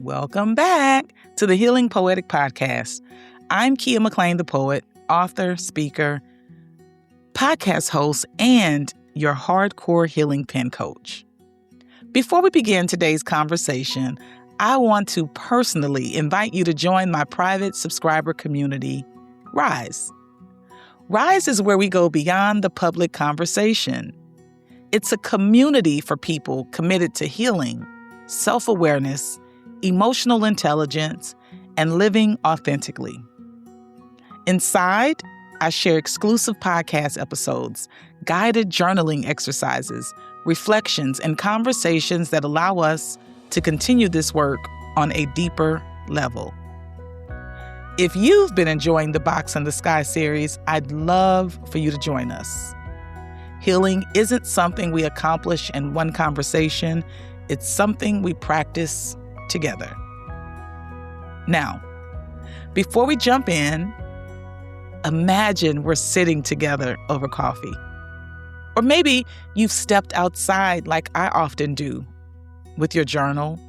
Welcome back to the Healing Poetic Podcast. I'm Kia McLean, the poet, author, speaker, podcast host, and your hardcore healing pen coach. Before we begin today's conversation, I want to personally invite you to join my private subscriber community, Rise. Rise is where we go beyond the public conversation. It's a community for people committed to healing, self-awareness, emotional intelligence, and living authentically. Inside, I share exclusive podcast episodes, guided journaling exercises, reflections, and conversations that allow us to continue this work on a deeper level. If you've been enjoying the Box in the Sky series, I'd love for you to join us. Healing isn't something we accomplish in one conversation. It's something we practice together. Now, before we jump in, imagine we're sitting together over coffee. Or maybe you've stepped outside like I often do, with your journal,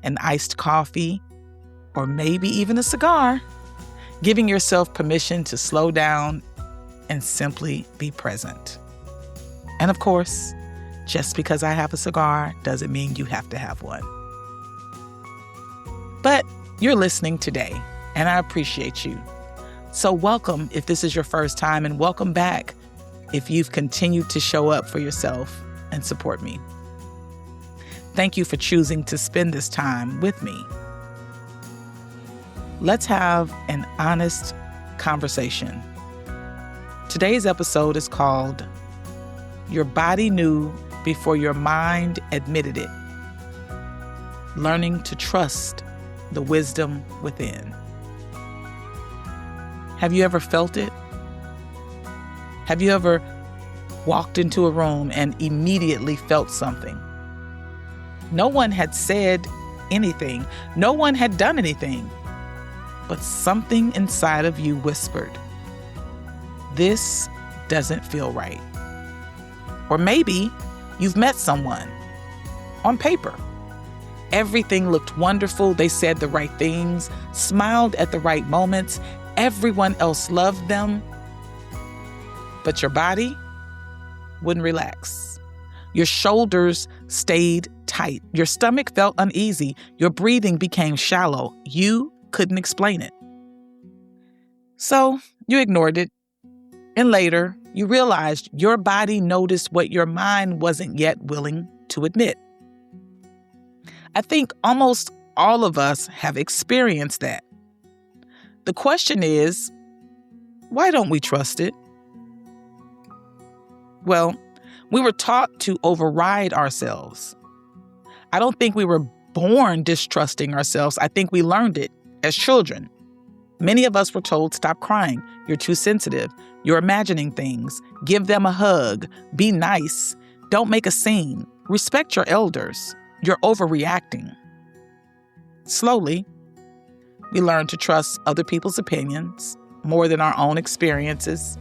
an iced coffee, or maybe even a cigar, giving yourself permission to slow down and simply be present. And of course, just because I have a cigar doesn't mean you have to have one. But you're listening today, and I appreciate you. So welcome if this is your first time, and welcome back if you've continued to show up for yourself and support me. Thank you for choosing to spend this time with me. Let's have an honest conversation. Today's episode is called Your Body Knew Before Your Mind Admitted It. Learning to trust the wisdom within. Have you ever felt it? Have you ever walked into a room and immediately felt something? No one had said anything. No one had done anything. But something inside of you whispered, "This doesn't feel right." Or maybe you've met someone on paper. Everything looked wonderful. They said the right things, smiled at the right moments. Everyone else loved them. But your body wouldn't relax. Your shoulders stayed tight. Your stomach felt uneasy. Your breathing became shallow. You couldn't explain it. So you ignored it. And later, you realized your body noticed what your mind wasn't yet willing to admit. I think almost all of us have experienced that. The question is, why don't we trust it? Well, we were taught to override ourselves. I don't think we were born distrusting ourselves. I think we learned it as children. Many of us were told, stop crying. You're too sensitive. You're imagining things. Give them a hug. Be nice. Don't make a scene. Respect your elders. You're overreacting. Slowly, we learned to trust other people's opinions more than our own experiences.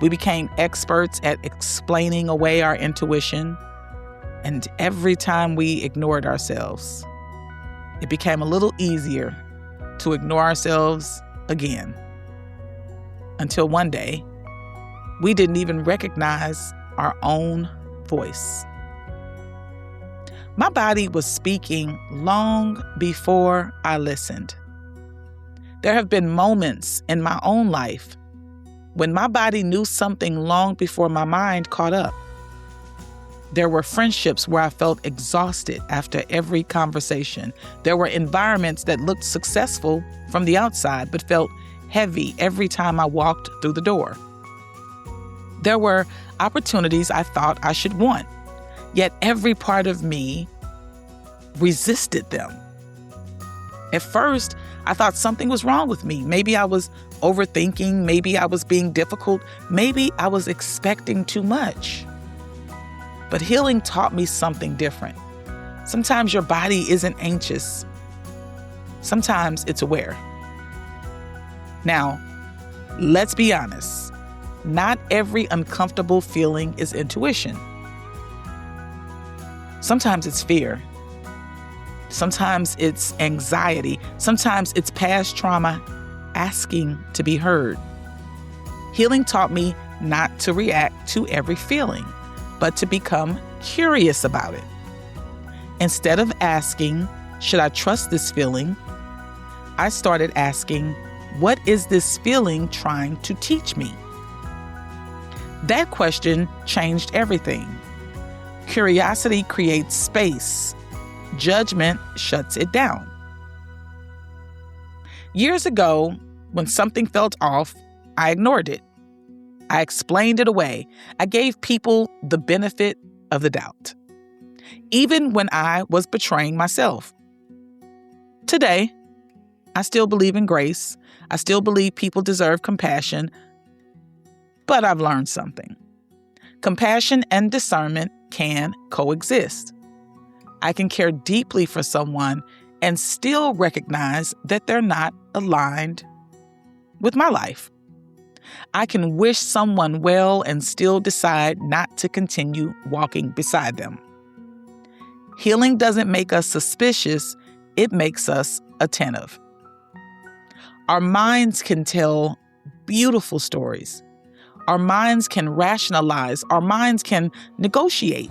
We became experts at explaining away our intuition. And every time we ignored ourselves, it became a little easier to ignore ourselves again. Until one day, we didn't even recognize our own voice. My body was speaking long before I listened. There have been moments in my own life when my body knew something long before my mind caught up. There were friendships where I felt exhausted after every conversation. There were environments that looked successful from the outside but felt heavy every time I walked through the door. There were opportunities I thought I should want, yet every part of me resisted them. At first, I thought something was wrong with me. Maybe I was overthinking. Maybe I was being difficult. Maybe I was expecting too much. But healing taught me something different. Sometimes your body isn't anxious. Sometimes it's aware. Now, let's be honest. Not every uncomfortable feeling is intuition. Sometimes it's fear. Sometimes it's anxiety. Sometimes it's past trauma asking to be heard. Healing taught me not to react to every feeling, but to become curious about it. Instead of asking, should I trust this feeling? I started asking, what is this feeling trying to teach me? That question changed everything. Curiosity creates space. Judgment shuts it down. Years ago, when something felt off, I ignored it. I explained it away. I gave people the benefit of the doubt, even when I was betraying myself. Today, I still believe in grace. I still believe people deserve compassion. But I've learned something. Compassion and discernment can coexist. I can care deeply for someone and still recognize that they're not aligned with my life. I can wish someone well and still decide not to continue walking beside them. Healing doesn't make us suspicious, it makes us attentive. Our minds can tell beautiful stories. Our minds can rationalize. Our minds can negotiate.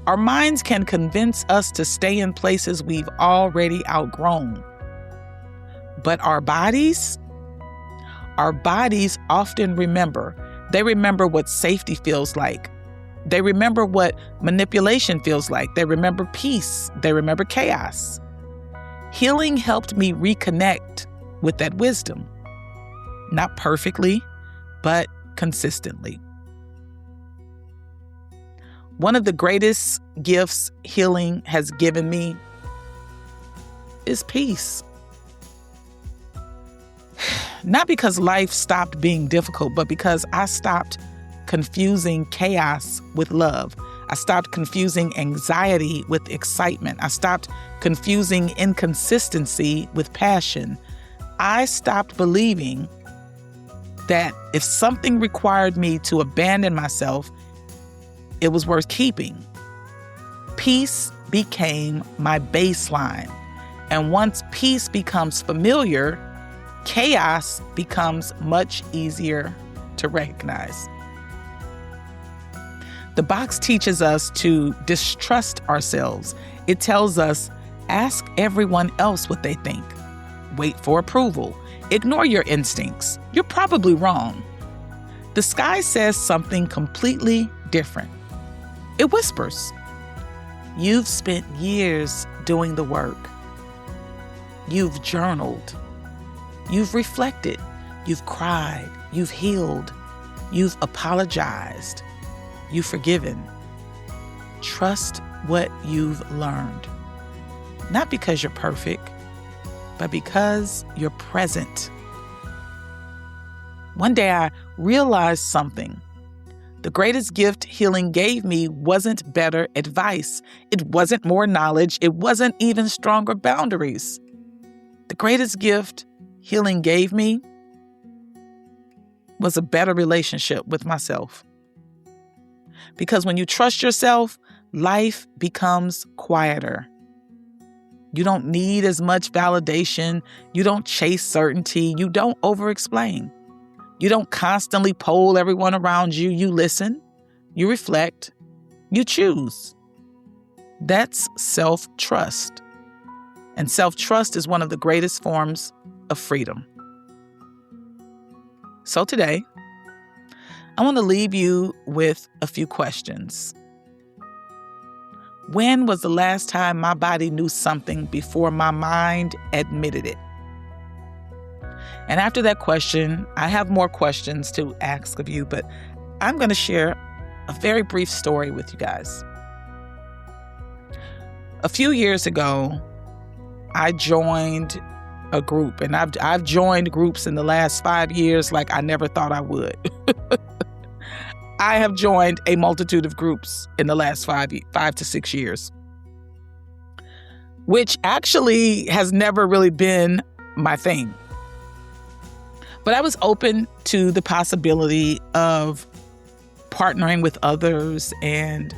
Our minds can convince us to stay in places we've already outgrown. But our bodies often remember. They remember what safety feels like. They remember what manipulation feels like. They remember peace. They remember chaos. Healing helped me reconnect with that wisdom. Not perfectly, but consistently. One of the greatest gifts healing has given me is peace. Not because life stopped being difficult, but because I stopped confusing chaos with love. I stopped confusing anxiety with excitement. I stopped confusing inconsistency with passion. I stopped believing that if something required me to abandon myself, it was worth keeping. Peace became my baseline. And once peace becomes familiar, chaos becomes much easier to recognize. The box teaches us to distrust ourselves. It tells us, ask everyone else what they think. Wait for approval. Ignore your instincts. You're probably wrong. The sky says something completely different. It whispers, you've spent years doing the work. You've journaled. You've reflected. You've cried. You've healed. You've apologized. You've forgiven. Trust what you've learned. Not because you're perfect, but because you're present. One day I realized something. The greatest gift healing gave me wasn't better advice. It wasn't more knowledge. It wasn't even stronger boundaries. The greatest gift healing gave me was a better relationship with myself. Because when you trust yourself, life becomes quieter. You don't need as much validation. You don't chase certainty. You don't over-explain. You don't constantly poll everyone around you. You listen, you reflect, you choose. That's self-trust. And self-trust is one of the greatest forms of freedom. So today, I want to leave you with a few questions. When was the last time my body knew something before my mind admitted it? And after that question, I have more questions to ask of you, but I'm going to share a very brief story with you guys. A few years ago, I joined a group, and I've joined groups in the last 5 years like I never thought I would. I have joined a multitude of groups in the last 5 to 6 years, which actually has never really been my thing. But I was open to the possibility of partnering with others and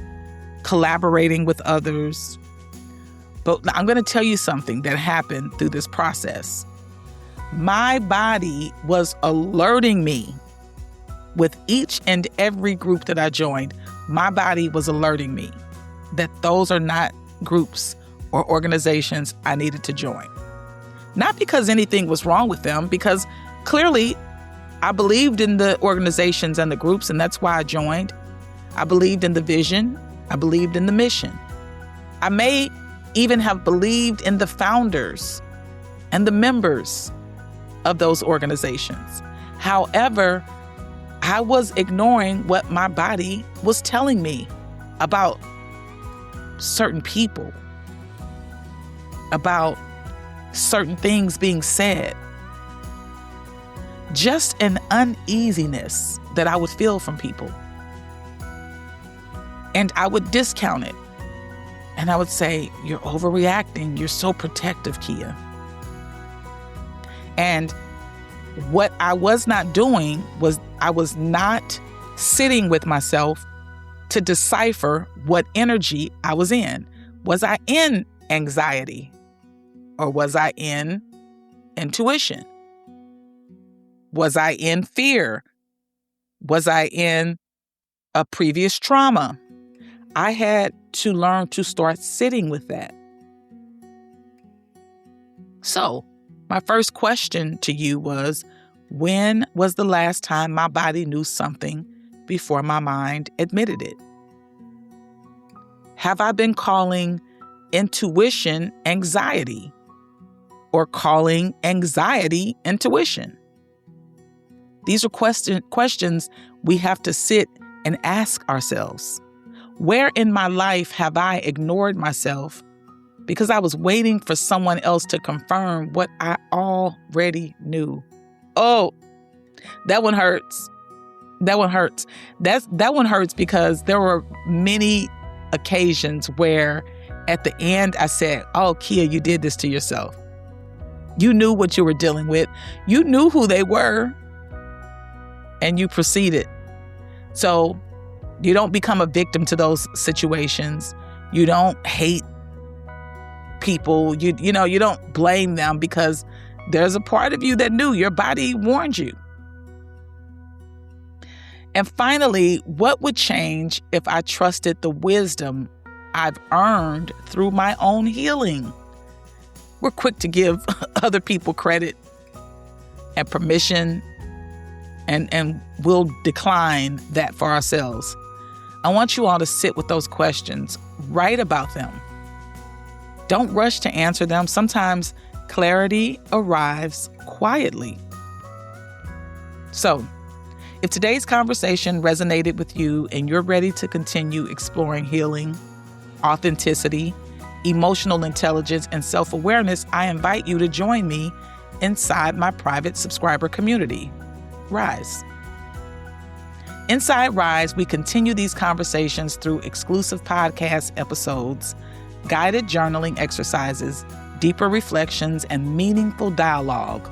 collaborating with others. But I'm going to tell you something that happened through this process. My body was alerting me with each and every group that I joined. My body was alerting me that those are not groups or organizations I needed to join. Not because anything was wrong with them, because clearly I believed in the organizations and the groups, and that's why I joined. I believed in the vision. I believed in the mission. I may even have believed in the founders and the members of those organizations. However, I was ignoring what my body was telling me about certain people, about certain things being said. Just an uneasiness that I would feel from people. And I would discount it. And I would say, you're overreacting. You're so protective, Kia. And what I was not doing was I was not sitting with myself to decipher what energy I was in. Was I in anxiety? Or was I in intuition? Was I in fear? Was I in a previous trauma? I had to learn to start sitting with that. So, my first question to you was, when was the last time my body knew something before my mind admitted it? Have I been calling intuition anxiety or calling anxiety intuition? These are questions we have to sit and ask ourselves. Where in my life have I ignored myself because I was waiting for someone else to confirm what I already knew? Oh, that one hurts. That one hurts. That one hurts because there were many occasions where at the end I said, oh, Kia, you did this to yourself. You knew what you were dealing with. You knew who they were. And you proceeded. So you don't become a victim to those situations. You don't hate people. You don't blame them because there's a part of you that knew. Your body warned you. And finally, what would change if I trusted the wisdom I've earned through my own healing? We're quick to give other people credit and permission, and we'll decline that for ourselves. I want you all to sit with those questions, write about them. Don't rush to answer them. Sometimes clarity arrives quietly. So, if today's conversation resonated with you and you're ready to continue exploring healing, authenticity, emotional intelligence, and self-awareness, I invite you to join me inside my private subscriber community, Rise. Inside Rise, we continue these conversations through exclusive podcast episodes, guided journaling exercises, deeper reflections, and meaningful dialogue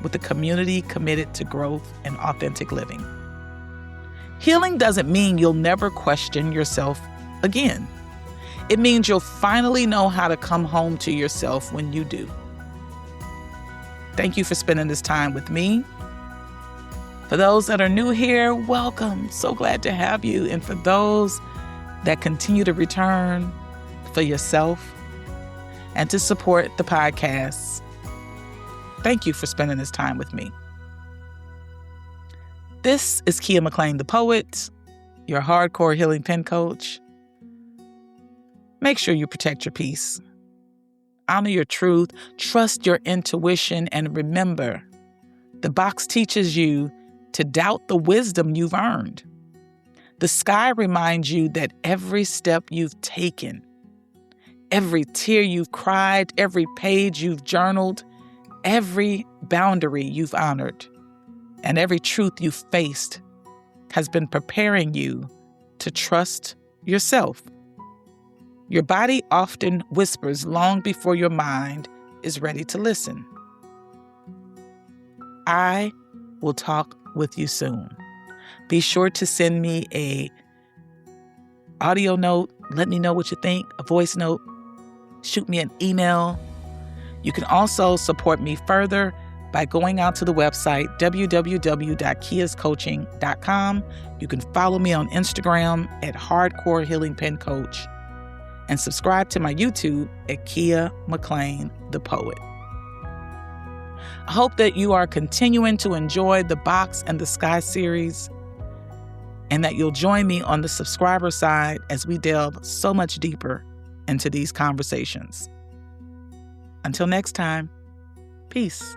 with a community committed to growth and authentic living. Healing doesn't mean you'll never question yourself again. It means you'll finally know how to come home to yourself when you do. Thank you for spending this time with me. For those that are new here, welcome. So glad to have you. And for those that continue to return for yourself and to support the podcasts, thank you for spending this time with me. This is Kia McLean, the poet, your hardcore healing pen coach. Make sure you protect your peace. Honor your truth, trust your intuition, and remember, the box teaches you to doubt the wisdom you've earned. The sky reminds you that every step you've taken, every tear you've cried, every page you've journaled, every boundary you've honored, and every truth you've faced has been preparing you to trust yourself. Your body often whispers long before your mind is ready to listen. I will talk with you soon. Be sure to send me a audio note. Let me know what you think, a voice note. shoot me an email. You can also support me further by going out to the website www.kiascoaching.com. You can follow me on Instagram at Hardcore Healing Pen Coach and subscribe to my YouTube at Kia McLean, the Poet. I hope that you are continuing to enjoy the Box and the Sky series and that you'll join me on the subscriber side as we delve so much deeper into these conversations. Until next time, peace.